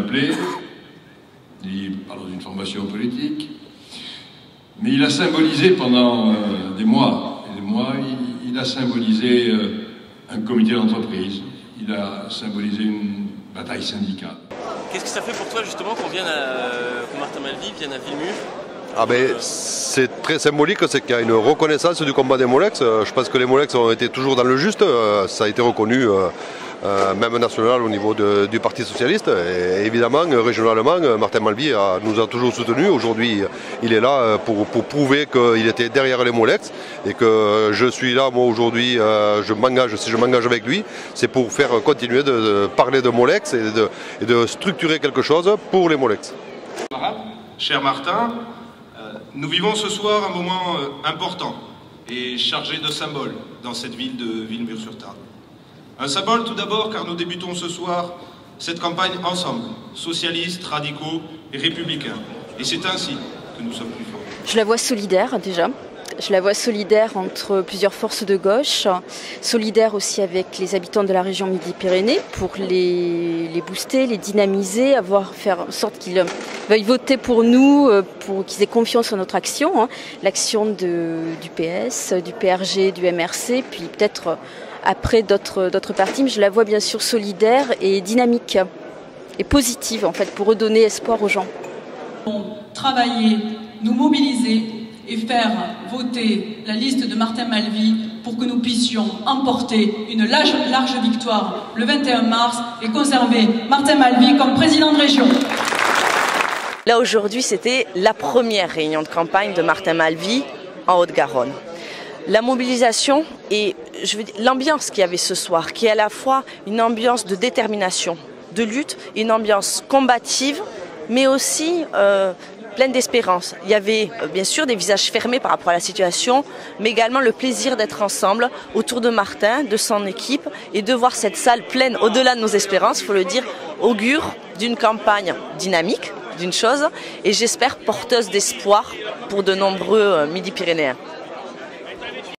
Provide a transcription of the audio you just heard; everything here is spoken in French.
appelé, il parle d'une formation politique, mais il a symbolisé pendant des mois et des mois, il a symbolisé un comité d'entreprise, il a symbolisé une bataille syndicale. Qu'est-ce que ça fait pour toi justement que Martin Malvy vienne à Villemur? Ah ben, c'est très symbolique, c'est qu'il y a une reconnaissance du combat des Molex. Je pense que les Molex ont été toujours dans le juste, ça a été reconnu même national au niveau du Parti Socialiste. Et évidemment, régionalement, Martin Malvy nous a toujours soutenus. Aujourd'hui, il est là pour prouver qu'il était derrière les Molex et que je suis là, moi aujourd'hui, si je m'engage avec lui, c'est pour faire continuer de parler de Molex et de structurer quelque chose pour les Molex. Cher Martin, nous vivons ce soir un moment important et chargé de symboles dans cette ville de Villemur-sur-Tarn. Un symbole tout d'abord car nous débutons ce soir cette campagne ensemble, socialistes, radicaux et républicains. Et c'est ainsi que nous sommes plus forts. Je la vois solidaire déjà. Je la vois solidaire entre plusieurs forces de gauche, solidaire aussi avec les habitants de la région Midi-Pyrénées pour les booster, les dynamiser, faire en sorte qu'ils veuillent voter pour nous, pour qu'ils aient confiance en notre action, l'action du PS, du PRG, du MRC, puis peut-être après d'autres partis. Mais je la vois bien sûr solidaire et dynamique et positive en fait pour redonner espoir aux gens. Travailler, nous mobiliser et faire voter la liste de Martin Malvy pour que nous puissions emporter une large victoire le 21 mars et conserver Martin Malvy comme président de région. Là aujourd'hui, c'était la première réunion de campagne de Martin Malvy en Haute-Garonne. La mobilisation et l'ambiance qu'il y avait ce soir, qui est à la fois une ambiance de détermination, de lutte, une ambiance combative, mais aussi pleine d'espérance. Il y avait bien sûr des visages fermés par rapport à la situation, mais également le plaisir d'être ensemble autour de Martin, de son équipe, et de voir cette salle pleine, au-delà de nos espérances, il faut le dire, augure d'une campagne dynamique, d'une chose, et j'espère porteuse d'espoir pour de nombreux Midi-Pyrénéens.